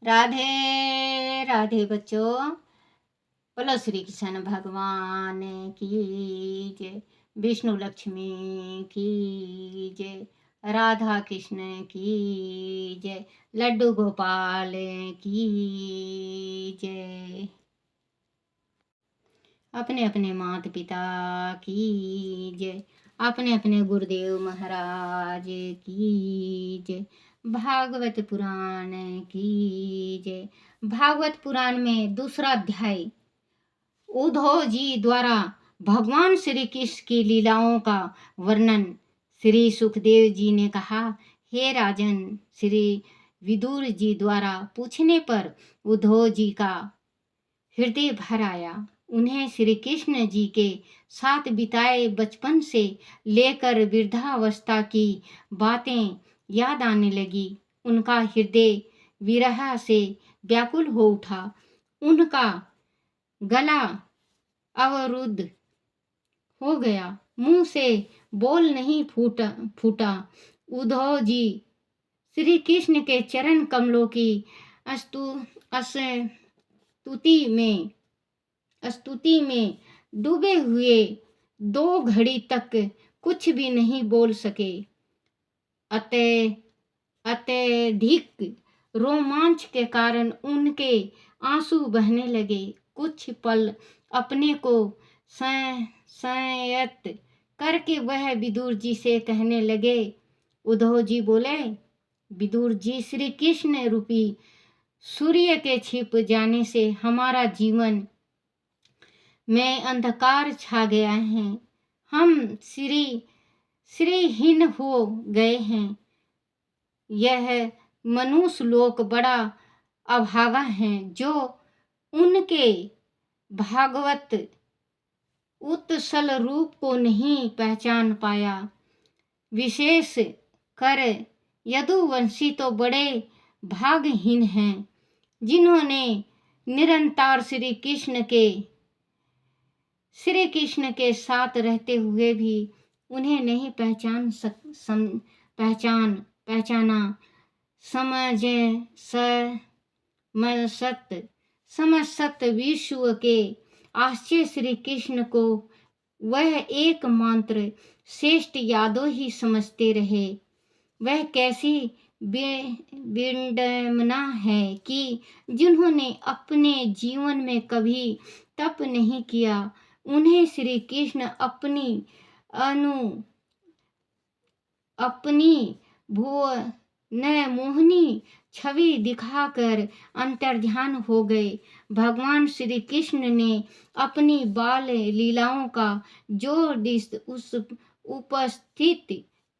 राधे राधे बच्चों। बोलो श्री कृष्ण भगवान की जय। विष्णु लक्ष्मी की जय। राधा कृष्ण की जय। लड्डू गोपाल की जय। अपने अपने माता पिता की जय। अपने अपने गुरुदेव महाराज की जय। भागवत पुराण की जय। भागवत पुराण में दूसरा अध्याय उद्धव जी द्वारा भगवान श्री कृष्ण की लीलाओं का वर्णन। श्री सुखदेव जी ने कहा, हे राजन, श्री विदुर जी द्वारा पूछने पर उद्धव जी का हृदय भर आया। उन्हें श्री कृष्ण जी के साथ बिताए बचपन से लेकर वृद्धावस्था की बातें याद आने लगी। उनका हृदय विरह से व्याकुल हो उठा। उनका गला अवरुद्ध हो गया। मुंह से बोल नहीं फूटा। उद्धव जी श्री कृष्ण के चरण कमलों की स्तुति में डूबे हुए 2 घड़ी तक कुछ भी नहीं बोल सके। अत्यधिक रोमांच के कारण उनके आंसू बहने लगे। कुछ पल अपने को संयत करके वह विदुर जी से कहने लगे। उद्धव जी बोले, विदुर जी, श्री कृष्ण रूपी सूर्य के छिप जाने से हमारा जीवन में अंधकार छा गया है। हम श्रीहीन हो गए हैं। यह मनुष्य लोक बड़ा अभागा है जो उनके भागवत उत्सल रूप को नहीं पहचान पाया। विशेष कर यदुवंशी तो बड़े भागहीन हैं, जिन्होंने निरंतर श्री कृष्ण के साथ रहते हुए भी उन्हें नहीं पहचाना। समस्त विश्व के आश्चर्य श्री कृष्ण को वह एकमात्र श्रेष्ठ यादव ही समझते रहे। वह कैसी विडंबना है कि जिन्होंने अपने जीवन में कभी तप नहीं किया, उन्हें श्री कृष्ण अपनी मोहिनी छवि दिखाकर अंतर्ध्यान हो गए। भगवान श्री कृष्ण ने अपनी बाल लीलाओं का जो दृश्य उस उपस्थित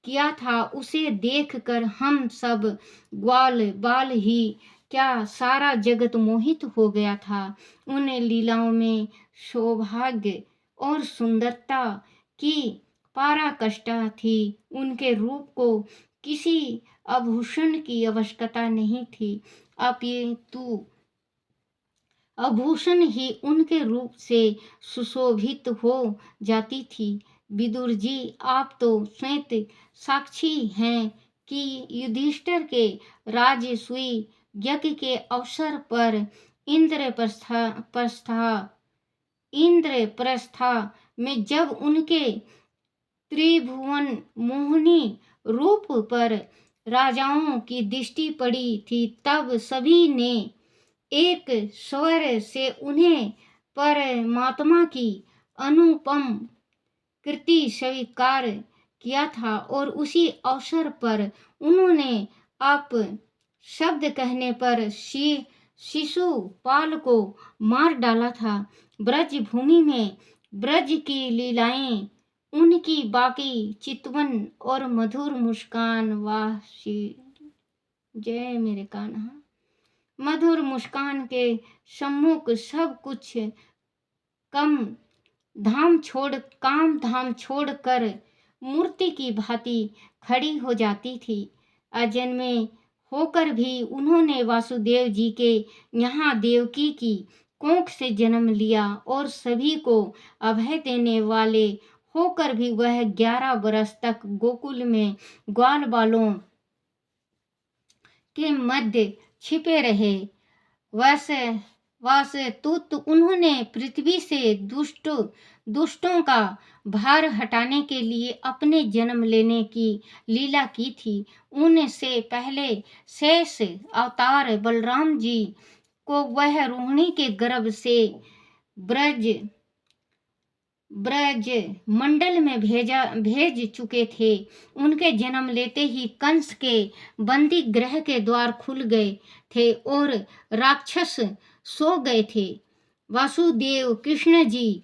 किया था, उसे देखकर हम सब ग्वाल बाल ही क्या सारा जगत मोहित हो गया था। उन लीलाओं में सौभाग्य और सुंदरता की पराकाष्ठा थी। उनके रूप को किसी आभूषण की आवश्यकता नहीं थी, अपितु आभूषण ही उनके रूप से सुशोभित हो जाती थी। विदुर जी, आप तो स्वयं साक्षी हैं कि युधिष्ठिर के राजसूय यज्ञ के अवसर पर इंद्रप्रस्था में जब उनके त्रिभुवन मोहिनी रूप पर राजाओं की दृष्टि पड़ी थी, तब सभी ने एक स्वर से उन्हें परमात्मा की अनुपम कृति स्वीकार किया था और उसी अवसर पर उन्होंने आप शब्द कहने पर शिशुपाल को मार डाला था। ब्रज भूमि में ब्रज की लीलाएं, उनकी बाकी चितवन और मधुर मुस्कान, जय मेरे कान्हा, मधुर मुस्कान के सम्मुख सब कुछ काम धाम छोड़कर मूर्ति की भांति खड़ी हो जाती थी। अजन्मे होकर भी उन्होंने वासुदेव जी के यहाँ देवकी की कोख से जन्म लिया और सभी को अभय देने वाले होकर भी वह 11 वर्ष तक गोकुल में ग्वाल बालों के मध्य छिपे रहे। वस्तुत उन्होंने पृथ्वी से दुष्टों का भार हटाने के लिए अपने जन्म लेने की लीला की थी। उनसे पहले शेष अवतार बलराम जी को वह रोहिणी के गर्भ से ब्रज मंडल में भेज चुके थे। उनके जन्म लेते ही कंस के बंदी गृह के द्वार खुल गए थे और राक्षस सो गए थे। वासुदेव कृष्ण जी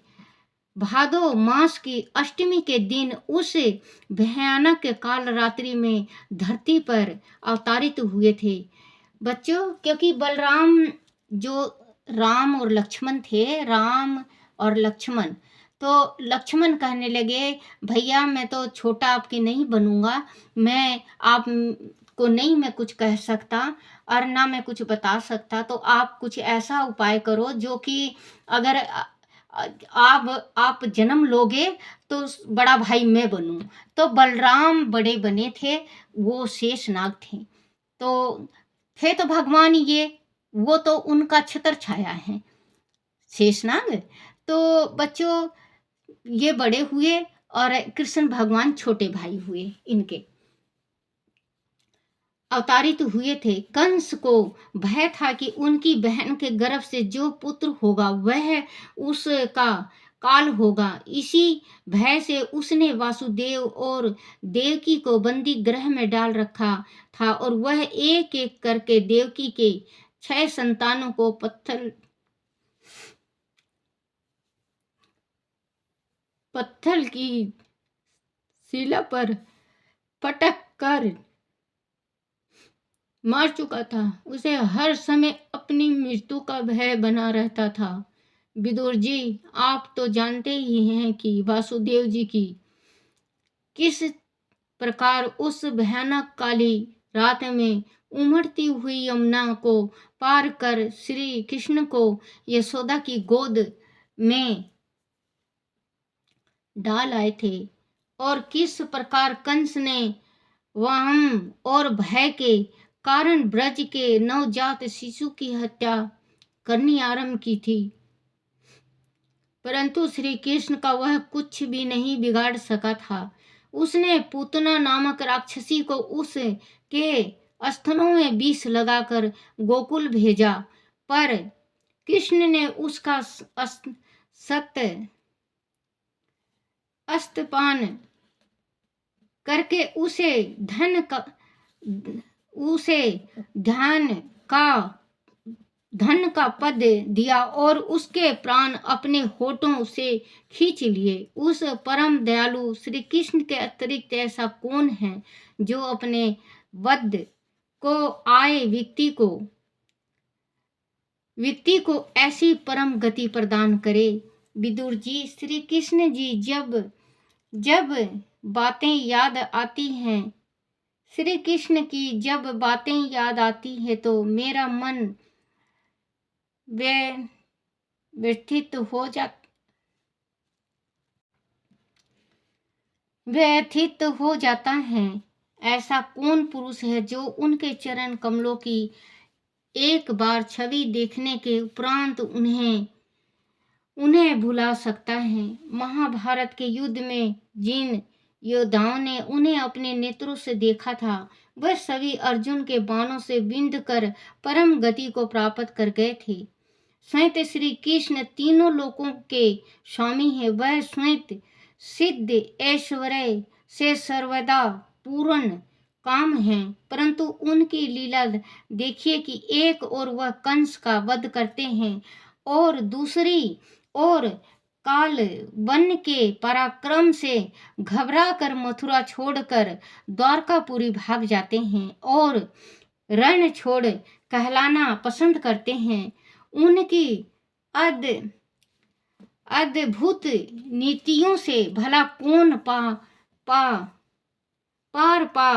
भादो मास की अष्टमी के दिन उस भयानक काल रात्रि में धरती पर अवतरित हुए थे। बच्चों, क्योंकि बलराम जो राम और लक्ष्मण थे, राम और लक्ष्मण, तो लक्ष्मण कहने लगे, भैया मैं तो छोटा आपकी नहीं बनूंगा, मैं आप को नहीं मैं कुछ कह सकता और ना मैं कुछ बता सकता, तो आप कुछ ऐसा उपाय करो जो कि अगर आप जन्म लोगे तो बड़ा भाई मैं बनूं। तो बलराम बड़े बने थे, वो शेषनाग थे, तो थे तो भगवान ये, वो तो उनका छत्र छाया है शेषनाग। तो बच्चों, ये बड़े हुए और कृष्ण भगवान छोटे भाई हुए, इनके अवतारित हुए थे। कंस को भय था कि उनकी बहन के गर्भ से जो पुत्र होगा वह उसका काल होगा। इसी भय से उसने वासुदेव और देवकी को बंदी गृह में डाल रखा था और वह एक एक करके देवकी के 6 संतानों को पत्थर की शिला पर पटक कर मार चुका था। उसे हर समय अपनी मृत्यु का भय बना रहता था। विदुर जी, आप तो जानते ही हैं कि वासुदेव जी की किस प्रकार उस भयानक काली रात में उमड़ती हुई यमुना को पार कर श्री कृष्ण को यशोदा की गोद में डाल आए थे और किस प्रकार कंस ने वहम और भय के कारण ब्रज के नवजात शिशु की हत्या करनी आरंभ की थी, परंतु श्री कृष्ण का वह कुछ भी नहीं बिगाड़ सका था। उसने पूतना नामक राक्षसी को उसके स्तनों में विष लगाकर गोकुल भेजा, पर कृष्ण ने उसका स्तपान करके उसे धन का पद दिया और उसके प्राण अपने होठों से खींच लिए। उस परम दयालु श्री कृष्ण के अतिरिक्त ऐसा कौन है जो अपने वध को आए व्यक्ति को ऐसी परम गति प्रदान करे। विदुर जी, श्री कृष्ण जी जब बातें याद आती हैं, श्री कृष्ण की जब बातें याद आती है तो मेरा मन व्यथित हो जाता है। ऐसा कौन पुरुष है जो उनके चरण कमलों की एक बार छवि देखने के उपरांत उन्हें भुला सकता है। महाभारत के युद्ध में जिन योद्धाओं ने उन्हें अपने नेत्रों से देखा था, वह सभी अर्जुन के बाणों से बिंध कर परम गति को प्राप्त कर गए थे। स्वयं श्री कृष्ण तीनों लोकों के स्वामी है। वह स्वयं सिद्ध ऐश्वर्य से सर्वदा पूर्ण काम है, परंतु उनकी लीला देखिए कि एक और वह कंस का वध करते हैं और दूसरी ओर काल वन के पराक्रम से घबरा कर मथुरा छोड़कर द्वारकापुरी भाग जाते हैं और रण छोड़ कहलाना पसंद करते हैं। उनकी अद्भुत नीतियों से भला कौन पार पा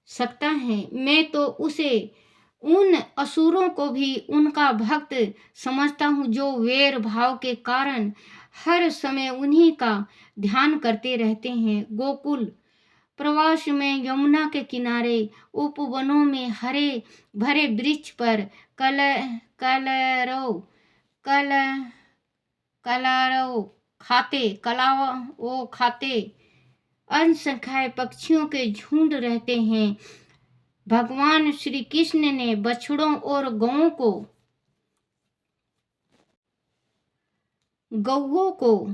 सकता है। मैं तो उन असुरों को भी उनका भक्त समझता हूँ जो वैर भाव के कारण हर समय उन्हीं का ध्यान करते रहते हैं। गोकुल प्रवास में यमुना के किनारे उपवनों में हरे भरे वृक्ष पर कल कलरव कल कलारव खाते असंख्य पक्षियों के झुंड रहते हैं। भगवान श्री कृष्ण ने बछड़ों और गौओं को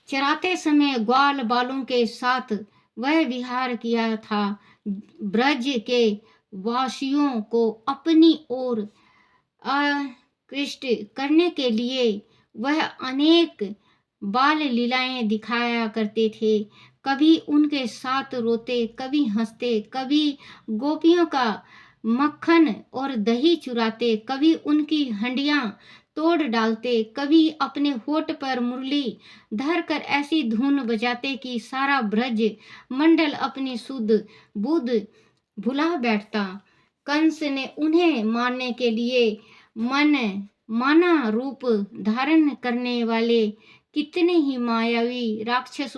चराते समय ग्वाल बालों के साथ वह विहार किया था। ब्रज के वासियों को अपनी ओर आकृष्ट करने के लिए वह अनेक बाल लीलाएं दिखाया करते थे। कभी उनके साथ रोते, कभी हंसते, कभी गोपियों का मक्खन और दही चुराते, कभी उनकी हंडियां तोड़ डालते, कभी अपने होठ पर मुरली धरकर ऐसी धुन बजाते कि सारा ब्रज मंडल अपनी सुध बुध भुला बैठता। कंस ने उन्हें मारने के लिए माना रूप धारण करने वाले कितने ही मायावी राक्षस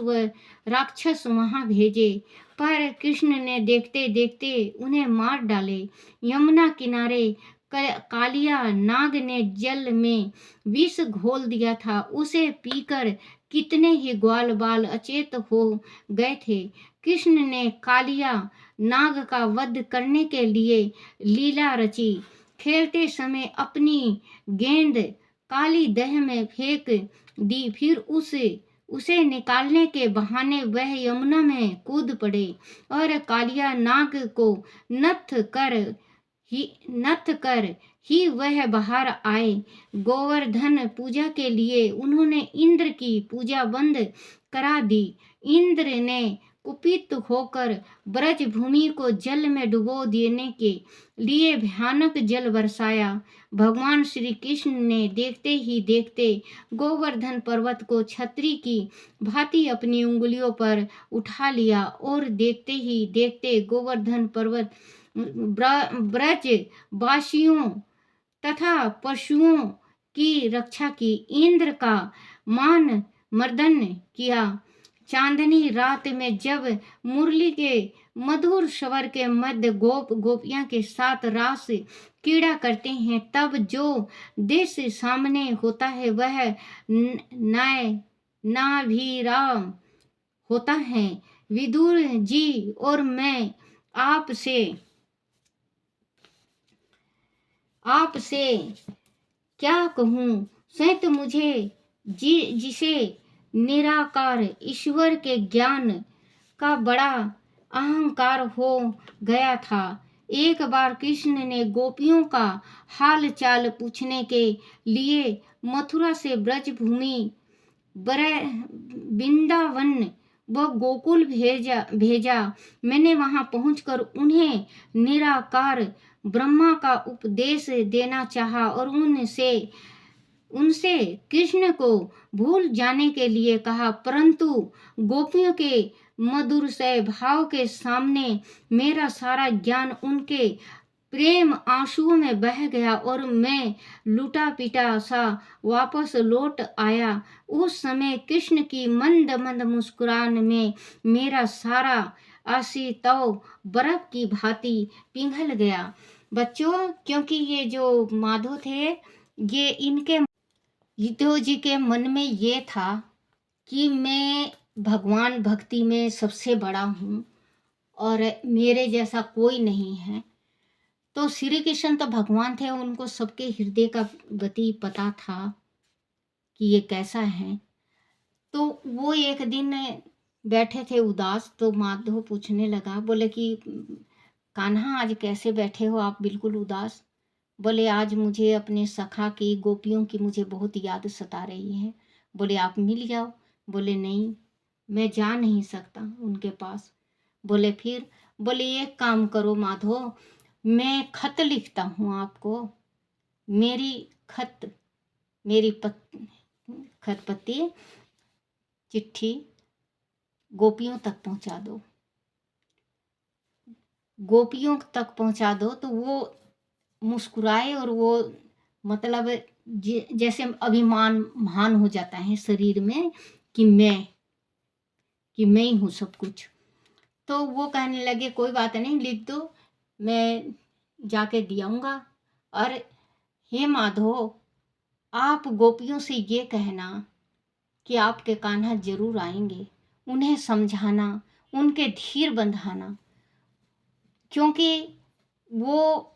वहां भेजे, पर कृष्ण ने देखते देखते उन्हें मार डाले। यमुना किनारे कालिया नाग ने जल में विष घोल दिया था। उसे पीकर कितने ही ग्वाल बाल अचेत हो गए थे। कृष्ण ने कालिया नाग का वध करने के लिए लीला रची। खेलते समय अपनी गेंद काली दह में फेंक दी, फिर उसे निकालने के बहाने वह यमुना में कूद पड़े और कालिया नाग को नथ कर ही वह बाहर आए। गोवर्धन पूजा के लिए उन्होंने इंद्र की पूजा बंद करा दी। इंद्र ने कुपित होकर ब्रज भूमि को जल में डुबो देने के लिए भयानक जल बरसाया। भगवान श्री कृष्ण ने देखते ही देखते गोवर्धन पर्वत को छतरी की भांति अपनी उंगलियों पर उठा लिया और देखते ही देखते गोवर्धन पर्वत ब्रज वासियों तथा पशुओं की रक्षा की। इंद्र का मान मर्दन किया। चांदनी रात में जब मुरली के मधुर स्वर के मध्य गोपियां के साथ रास क्रीड़ा करते हैं, तब जो दृश्य सामने होता है वह नाभिराम होता है। विदुर जी और मैं आपसे क्या कहूँ, सहित मुझे जिसे निराकार ईश्वर के ज्ञान का बड़ा अहंकार हो गया था। एक बार कृष्ण ने गोपियों का हाल चाल पूछने के लिए मथुरा से ब्रज भूमि, वृंदावन व गोकुल भेजा। मैंने वहां पहुंचकर उन्हें निराकार ब्रह्मा का उपदेश देना चाहा और उनसे कृष्ण को भूल जाने के लिए कहा, परंतु गोपियों के मधुर से भाव के सामने मेरा सारा ज्ञान उनके प्रेम आंसुओं में बह गया और मैं लूटा पीटा सा वापस लौट आया। उस समय कृष्ण की मंद मंद मुस्कुराहट में मेरा सारा आशीतव बर्फ की भांति पिघल गया। बच्चों, क्योंकि ये जो माधव थे, ये इनके युद्धो जी के मन में ये था कि मैं भगवान भक्ति में सबसे बड़ा हूँ और मेरे जैसा कोई नहीं है। तो श्री कृष्ण तो भगवान थे, उनको सबके हृदय का गति पता था कि ये कैसा है। तो वो एक दिन बैठे थे उदास, तो माधव पूछने लगा, बोले कि कान्हा आज कैसे बैठे हो आप बिल्कुल उदास? बोले आज मुझे अपने सखा की, गोपियों की मुझे बहुत याद सता रही है। बोले आप मिल जाओ। बोले नहीं, मैं जा नहीं सकता उनके पास। बोले फिर? बोले एक काम करो माधव, मैं खत लिखता हूँ आपको, मेरी खतपति चिट्ठी गोपियों तक पहुँचा दो। गोपियों तक पहुँचा दो तो वो मुस्कुराए और वो जैसे अभिमान महान हो जाता है शरीर में कि मैं कि मैं ही हूँ सब कुछ। तो वो कहने लगे कोई बात नहीं, लिख दो, मैं जाके दियाऊँगा। और हे माधो, आप गोपियों से ये कहना कि आपके कान्हा जरूर आएंगे, उन्हें समझाना, उनके धीर बंधाना, क्योंकि वो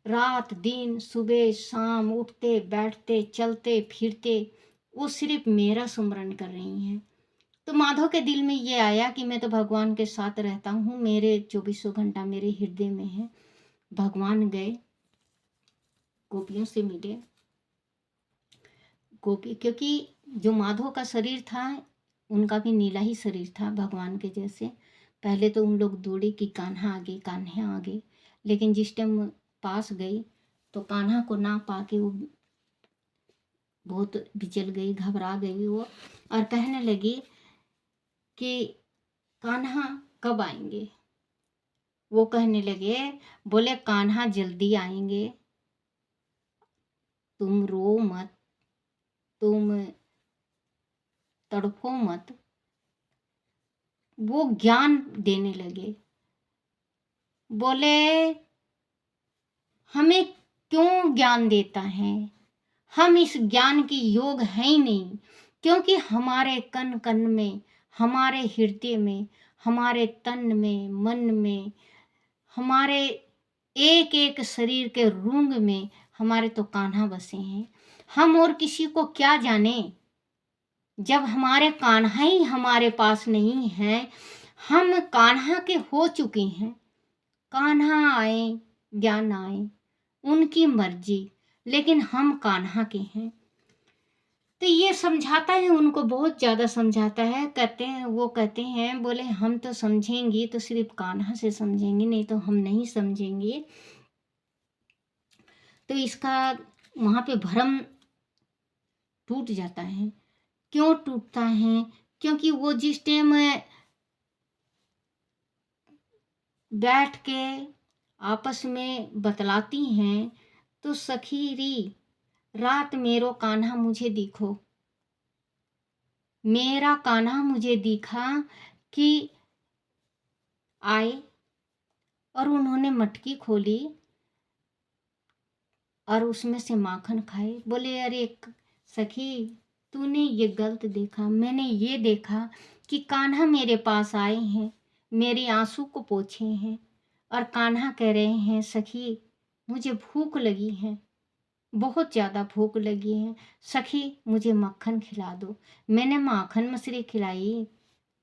रात दिन सुबह शाम उठते बैठते चलते फिरते वो सिर्फ मेरा सुमरन कर रही हैं। तो माधव के दिल में ये आया कि मैं तो भगवान के साथ रहता हूँ, मेरे 24 घंटा मेरे हृदय में है। भगवान गए, गोपियों से मिले। गोपी, क्योंकि जो माधव का शरीर था उनका भी नीला ही शरीर था भगवान के जैसे। पहले तो उन लोग दौड़े कि कान्हा आगे कान्हा आगे, लेकिन जिस टाइम पास गई तो कान्हा को ना पाके वो बहुत विचल गई, घबरा गई वो, और कहने लगी कि कान्हा कब आएंगे। वो कहने लगे, बोले कान्हा जल्दी आएंगे, तुम रो मत, तुम तड़फो मत। वो ज्ञान देने लगे, बोले हमें क्यों ज्ञान देता है, हम इस ज्ञान की योग है ही नहीं, क्योंकि हमारे कण कण में, हमारे हृदय में, हमारे तन में, मन में, हमारे एक एक शरीर के रूंग में हमारे तो कान्हा बसे हैं। हम और किसी को क्या जाने, जब हमारे कान्हा ही हमारे पास नहीं है। हम कान्हा के हो चुके हैं। कान्हा आए ज्ञान आए, उनकी मर्जी, लेकिन हम कान्हा के हैं। तो ये समझाता है, उनको बहुत ज़्यादा समझाता है। कहते हैं, वो कहते हैं, बोले हम तो समझेंगे तो सिर्फ कान्हा से समझेंगे, नहीं तो हम नहीं समझेंगे। तो इसका वहाँ पे भ्रम टूट जाता है। क्यों टूटता है? क्योंकि वो जिस टाइम बैठ के आपस में बतलाती हैं तो सखी री रात मेरो कान्हा मुझे दिखो, मेरा कान्हा मुझे दिखा कि आए, और उन्होंने मटकी खोली और उसमें से माखन खाए। बोले अरे सखी, तूने ये गलत देखा, मैंने ये देखा कि कान्हा मेरे पास आए हैं, मेरे आंसू को पोंछे हैं, और कान्हा कह रहे हैं सखी मुझे भूख लगी है, बहुत ज़्यादा भूख लगी है, सखी मुझे मक्खन खिला दो। मैंने माखन मिश्री खिलाई,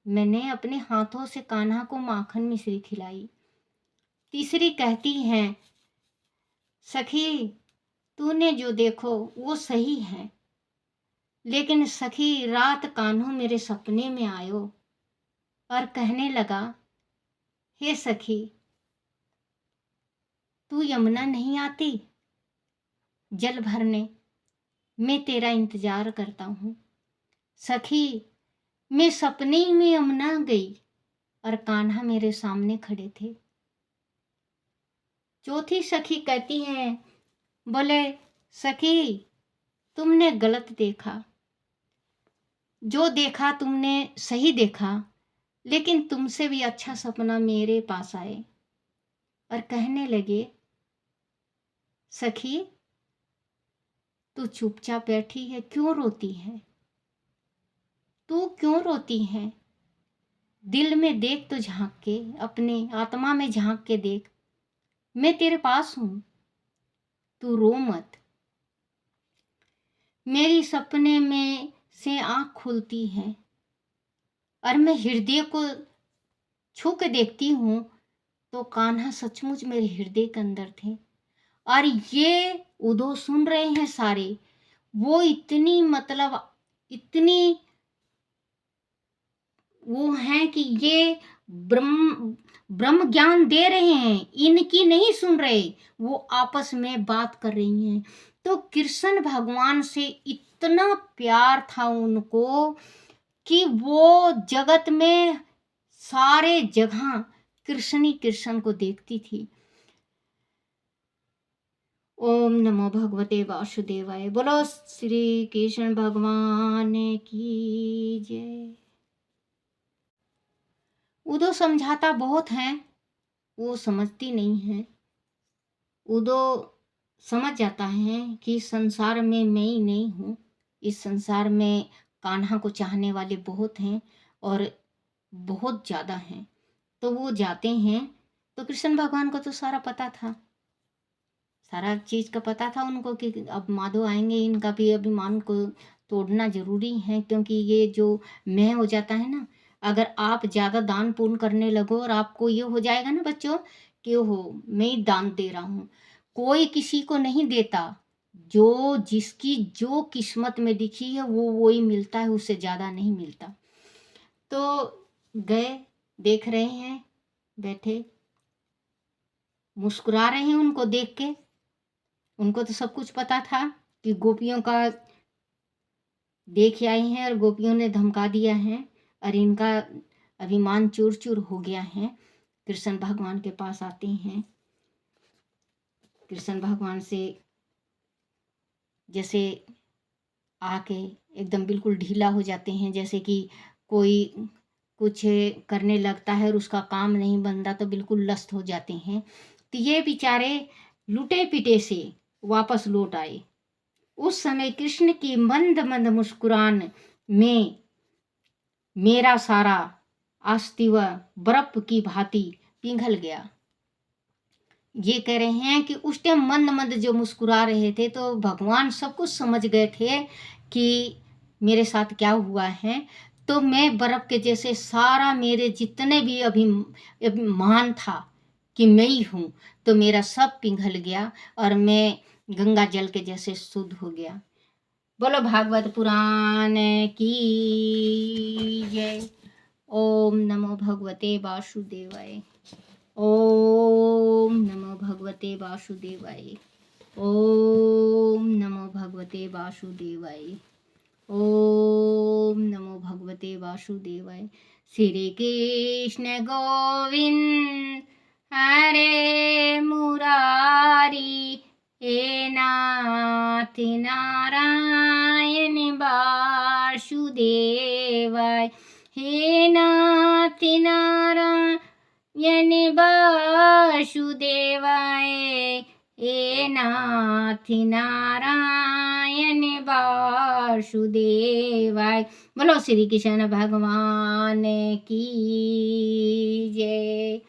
मैंने अपने हाथों से कान्हा को माखन मिश्री खिलाई। तीसरी कहती है सखी तूने जो देखो वो सही है, लेकिन सखी रात कान्हो मेरे सपने में आयो और कहने लगा हे सखी तू यमुना नहीं आती जल भरने, मैं तेरा इंतजार करता हूँ। सखी मैं सपने में यमुना गई और कान्हा मेरे सामने खड़े थे। चौथी सखी कहती है, बोले सखी तुमने गलत देखा, जो देखा तुमने सही देखा, लेकिन तुमसे भी अच्छा सपना मेरे पास आए। और कहने लगे सखी तू चुपचाप बैठी है, क्यों रोती है, तू क्यों रोती है, दिल में देख तो झांक के, अपने आत्मा में झांक के देख, मैं तेरे पास हूं, तू रो मत। मेरी सपने में से आंख खुलती है और मैं हृदय को छू के देखती हूँ तो कान्हा सचमुच मेरे हृदय के अंदर थे। और ये उदो सुन रहे हैं सारे, वो इतनी मतलब इतनी वो हैं कि ये ब्रह्म ब्रह्म ज्ञान दे रहे हैं, इनकी नहीं सुन रहे, वो आपस में बात कर रही हैं। तो कृष्ण भगवान से इतना प्यार था उनको कि वो जगत में सारे जगह कृष्ण ही कृष्ण को देखती थी। ओम नमो भगवते वासुदेवाय। बोलो श्री कृष्ण भगवान की जय। उदो समझाता बहुत है, वो समझती नहीं है। उदो समझ जाता है कि संसार में मैं ही नहीं हूँ, इस संसार में कान्हा को चाहने वाले बहुत हैं और बहुत ज़्यादा हैं। तो वो जाते हैं, तो कृष्ण भगवान को तो सारा पता था, सारा चीज़ का पता था उनको कि अब माधव आएंगे, इनका भी अभिमान को तोड़ना जरूरी है, क्योंकि ये जो मैं हो जाता है ना, अगर आप ज़्यादा दान पुण्य करने लगो और आपको ये हो जाएगा ना बच्चों कि ओहो मैं ही दान दे रहा हूँ, कोई किसी को नहीं देता, जो जिसकी जो किस्मत में लिखी है वो ही मिलता है, उससे ज़्यादा नहीं मिलता। तो गए, देख रहे हैं, बैठे मुस्कुरा रहे हैं उनको देख के। उनको तो सब कुछ पता था कि गोपियों का देख आए हैं और गोपियों ने धमका दिया है और इनका अभिमान चूर चूर हो गया है। कृष्ण भगवान के पास आते हैं, कृष्ण भगवान से जैसे आके एकदम बिल्कुल ढीला हो जाते हैं, जैसे कि कोई कुछ करने लगता है और उसका काम नहीं बनता तो बिल्कुल लस्त हो जाते हैं। तो ये बेचारे लुटे पिटे से वापस लौट आए। उस समय कृष्ण की मंद मंद मुस्कुरान में मेरा सारा अस्तित्व बर्फ की भांति पिघल गया। ये कह रहे हैं कि उस टाइम मंद मंद जो मुस्कुरा रहे थे तो भगवान सब कुछ समझ गए थे कि मेरे साथ क्या हुआ है। तो मैं बर्फ के जैसे सारा मेरे जितने भी अभिमान था कि मैं ही हूँ, तो मेरा सब पिघल गया और मैं गंगा जल के जैसे शुद्ध हो गया। बोलो भागवत पुराण की जय। ओम नमो भगवते वासुदेवाय। ओम नमो भगवते वासुदेवाय। ओम नमो भगवते वासुदेवाय। ओम नमो भगवते वासुदेवाय। श्री कृष्ण गोविंद हरे मुरारी, हे नाथ नारायण वासुदेवाय, हे नाथ नारायण वासुदेवाय, हे नाथ नारायण वासुदेवाय। बोलो श्री कृष्ण भगवान की जय।